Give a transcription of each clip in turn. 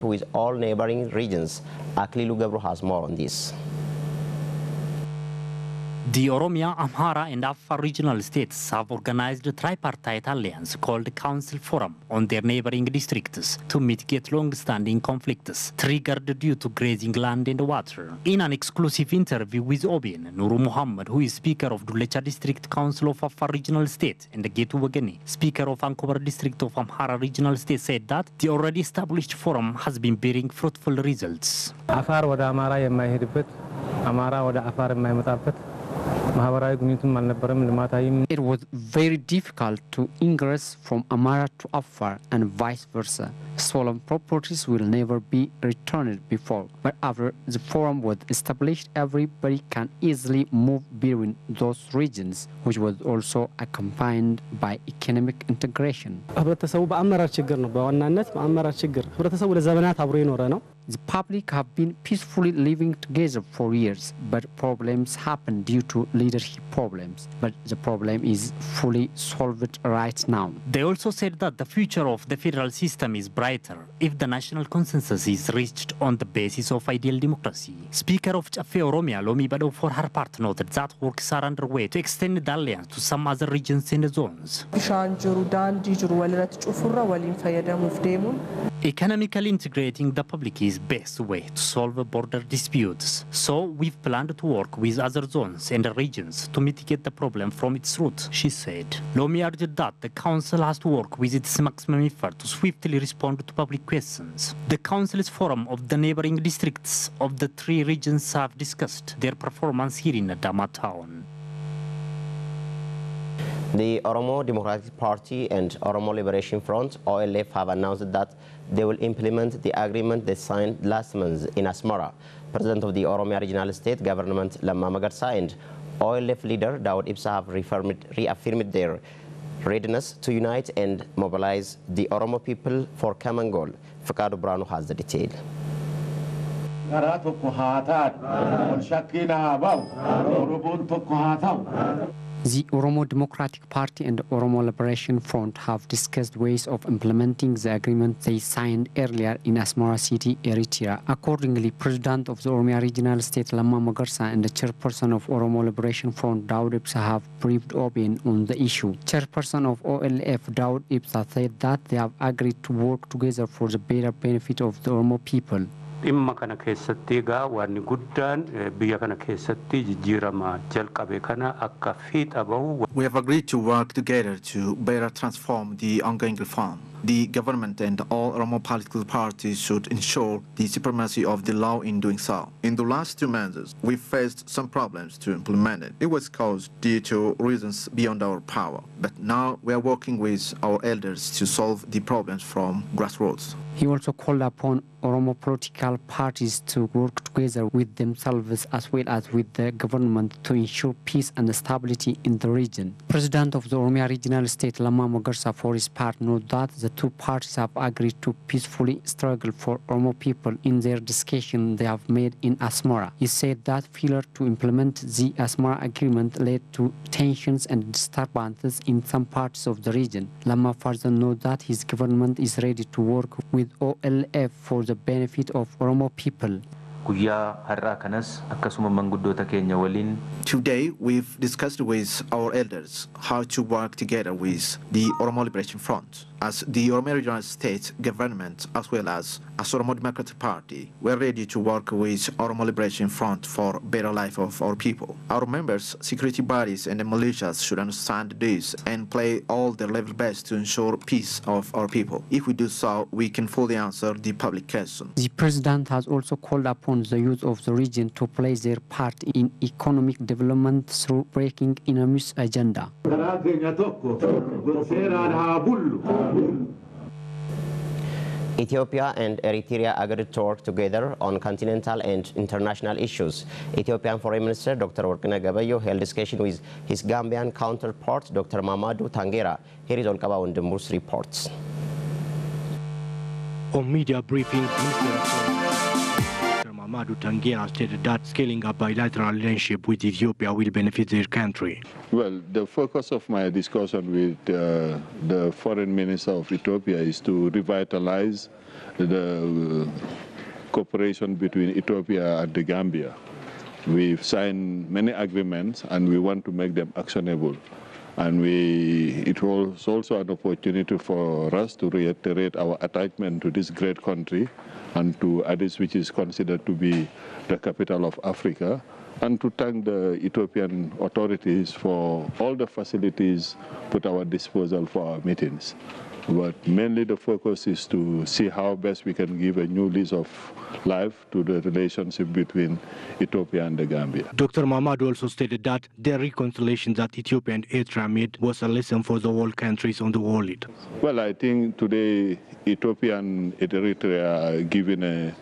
with all neighboring regions. Aklilu Gabru has more on this. The Oromia, Amhara and Afar regional states have organized a tripartite alliance called Council Forum on their neighboring districts to mitigate long-standing conflicts triggered due to grazing land and water. In an exclusive interview with OBN, Nuru Muhammad, who is Speaker of Dulecha District Council of Afar Regional State, and Getu Wageni, Speaker of Ankobar District of Amhara Regional State, said that the already established forum has been bearing fruitful results. Afar wada Amhara yemahidibet, Amhara wada Afar yemahimutabet. It was very difficult to ingress from Amhara to Afar and vice versa. Stolen properties will never be returned before, but after the forum was established, everybody can easily move between those regions, which was also accompanied by economic integration. The public have been peacefully living together for years, but problems happen due to leadership problems. But the problem is fully solved right now. They also said that the future of the federal system is brighter if the national consensus is reached on the basis of ideal democracy. Speaker of Chafe Oromia, Lomi Bado, for her part, noted that works are underway to extend the alliance to some other regions and zones. Economically integrating the public is best way to solve border disputes. So we've planned to work with other zones and regions to mitigate the problem from its root, she said. Lomi urged that the council has to work with its maximum effort to swiftly respond to public questions. The council's forum of the neighboring districts of the three regions have discussed their performance here in Adama town. The Oromo Democratic Party and Oromo Liberation Front, OLF, have announced that they will implement the agreement they signed last month in Asmara. President of the Oromia Regional State Government, Lamma Magarsa, and OLF leader Daud Ibsa have reaffirmed their readiness to unite and mobilize the Oromo people for common goal. Fakadu Brano has the detail. The Oromo Democratic Party and the Oromo Liberation Front have discussed ways of implementing the agreement they signed earlier in Asmara City, Eritrea. Accordingly, President of the Oromia Regional State, Lamma Magarsa, and the Chairperson of Oromo Liberation Front, Daud Ibsa, have briefed OBN on the issue. Chairperson of OLF, Daud Ibsa, said that they have agreed to work together for the better benefit of the Oromo people. We have agreed to work together to better transform the ongoing reform. The government and all Oromo political parties should ensure the supremacy of the law in doing so. In the last 2 months, we faced some problems to implement it. It was caused due to reasons beyond our power. But now we are working with our elders to solve the problems from grassroots. He also called upon Oromo political parties to work together with themselves as well as with the government to ensure peace and stability in the region. President of the Oromia Regional State, Lamma Magarsa, for his part, noted that the two parties have agreed to peacefully struggle for Oromo people in their discussion they have made in Asmara. He said that failure to implement the Asmara agreement led to tensions and disturbances in some parts of the region. Lamma further noted that his government is ready to work with OLF for the benefit of Oromo people. Today, we've discussed with our elders how to work together with the Oromo Liberation Front. As the Oromo Regional State Government, as well as Oromo Democratic Party, we're ready to work with Oromo Liberation Front for better life of our people. Our members, security bodies, and the militias should understand this and play all their level best to ensure peace of our people. If we do so, we can fully answer the public question. The President has also called upon the youth of the region to play their part in economic development through breaking enormous agenda. Ethiopia and Eritrea agreed to work together on continental and international issues. Ethiopian Foreign Minister Dr. Workina Gabayo held discussion with his Gambian counterpart Dr. Mamadou Tangera. Here is Olkaba on the Murs reports. On media briefing, Minister Mamadou Tangera stated that scaling up bilateral relationship with Ethiopia will benefit their country. Well, the focus of my discussion with the foreign minister of Ethiopia is to revitalize the cooperation between Ethiopia and the Gambia. We've signed many agreements and we want to make them actionable. And it was also an opportunity for us to reiterate our attachment to this great country and to Addis, which is considered to be the capital of Africa, and to thank the Ethiopian authorities for all the facilities put at our disposal for our meetings. But mainly the focus is to see how best we can give a new lease of life to the relationship between Ethiopia and the Gambia. Dr. Mamadou also stated that the reconciliation that Ethiopia and Eritrea made was a lesson for the whole countries on the world. Well, I think today Ethiopia and Eritrea are giving a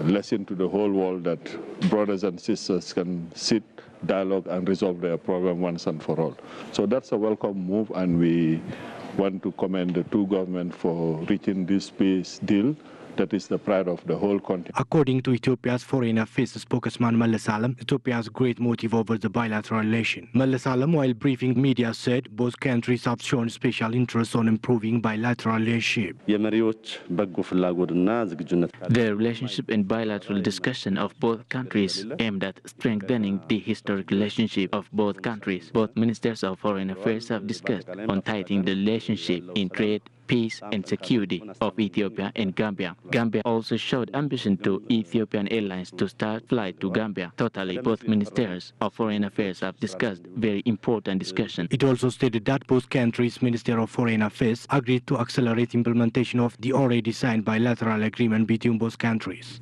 lesson to the whole world that brothers and sisters can sit, dialogue, and resolve their problem once and for all. So that's a welcome move, and we want to commend the two governments for reaching this peace deal that is the pride of the whole country. According to Ethiopia's Foreign Affairs spokesman Mallas Alam, Ethiopia has great motive over the bilateral relation. Mallas Alam, while briefing media, said both countries have shown special interest on improving bilateral relationship. The relationship and bilateral discussion of both countries aimed at strengthening the historic relationship of both countries. Both ministers of foreign affairs have discussed on tightening the relationship in trade, peace and security of Ethiopia and Gambia. Gambia also showed ambition to Ethiopian Airlines to start flight to Gambia. Totally, both ministers of foreign affairs have discussed very important discussion. It also stated that both countries' Minister of Foreign Affairs agreed to accelerate implementation of the already signed bilateral agreement between both countries.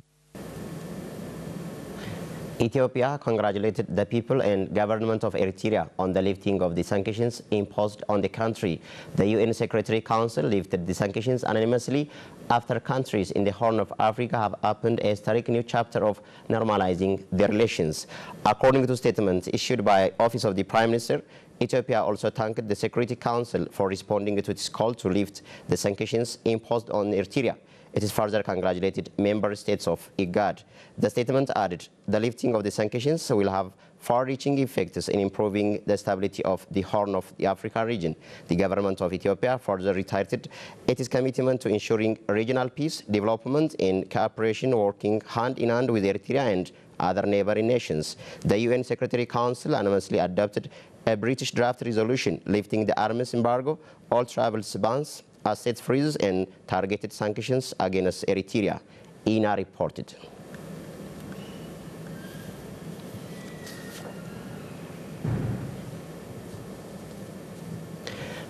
Ethiopia congratulated the people and government of Eritrea on the lifting of the sanctions imposed on the country. The UN Security Council lifted the sanctions unanimously after countries in the Horn of Africa have opened a historic new chapter of normalizing their relations. According to a statement issued by Office of the Prime Minister, Ethiopia also thanked the Security Council for responding to its call to lift the sanctions imposed on Eritrea. It is further congratulated member states of IGAD. The statement added, the lifting of the sanctions will have far-reaching effects in improving the stability of the Horn of the Africa region. The government of Ethiopia further reiterated its commitment to ensuring regional peace, development and cooperation, working hand in hand with Eritrea and other neighboring nations. The UN Security Council unanimously adopted a British draft resolution lifting the arms embargo, all travel bans, asset freezes and targeted sanctions against Eritrea. INA reported.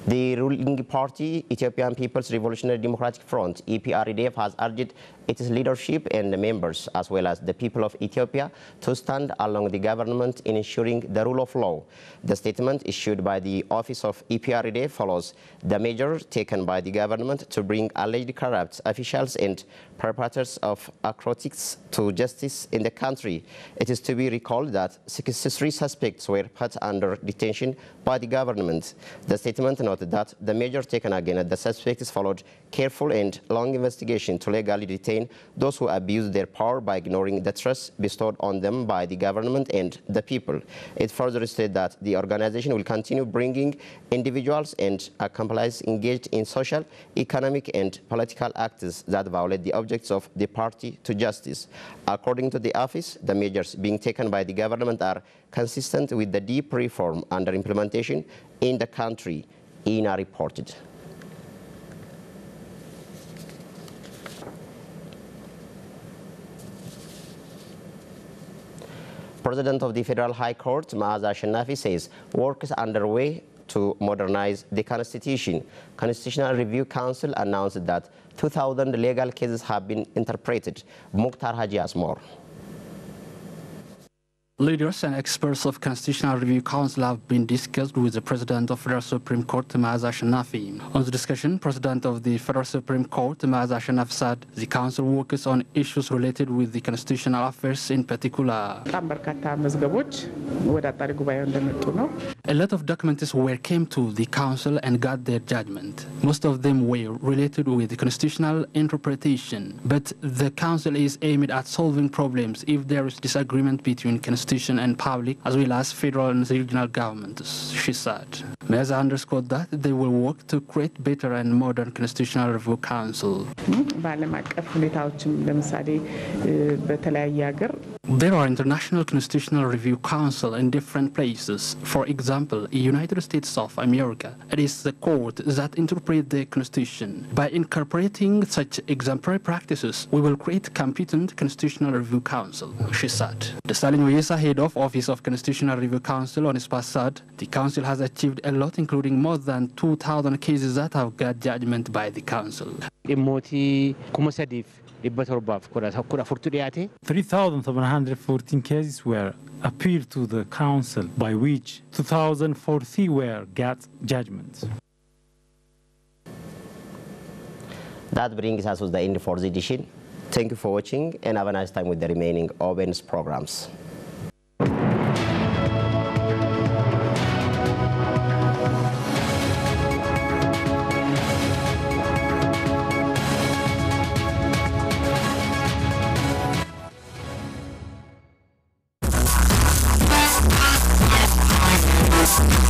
The ruling party, Ethiopian People's Revolutionary Democratic Front, EPRDF, has urged its leadership and the members, as well as the people of Ethiopia, to stand along the government in ensuring the rule of law. The statement issued by the office of EPRDF follows the measures taken by the government to bring alleged corrupt officials and perpetrators of atrocities to justice in the country. It is to be recalled that 63 suspects were put under detention by the government. The statement noted that the measures taken against the suspects followed careful and long investigation to legally detain those who abused their power by ignoring the trust bestowed on them by the government and the people. It further stated that the organization will continue bringing individuals and accomplices engaged in social, economic and political acts that violate the objects of the party to justice. According to the office, the measures being taken by the government are consistent with the deep reform under implementation in the country. INA reported. President of the Federal High Court, Maaza Shanafi, says work is underway to modernize the Constitution. Constitutional Review Council announced that 2,000 legal cases have been interpreted. Mukhtar Haji has more. Leaders and experts of Constitutional Review Council have been discussed with the President of Federal Supreme Court, Maaz Ashanafi. On the discussion, President of the Federal Supreme Court, Maaz Ashanafi, said the Council works on issues related with the constitutional affairs in particular. A lot of documents came to the Council and got their judgment. Most of them were related with the constitutional interpretation, but the Council is aimed at solving problems if there is disagreement between constitution and public, as well as federal and regional governments, she said. Meza underscored that they will work to create better and modern Constitutional Review Council. There are international Constitutional Review Council in different places. For example, the United States of America. It is the court that interprets the Constitution. By incorporating such exemplary practices, we will create competent Constitutional Review Council, she said. Desalegn Oyesa, head of Office of Constitutional Review Council, on his part said the Council has achieved a lot, including more than 2,000 cases that have got judgment by the Council. 3,714 cases were appealed to the Council, by which 2,040 were got judgments. That brings us to the end for the edition. Thank you for watching and have a nice time with the remaining OBN's programs. Yes.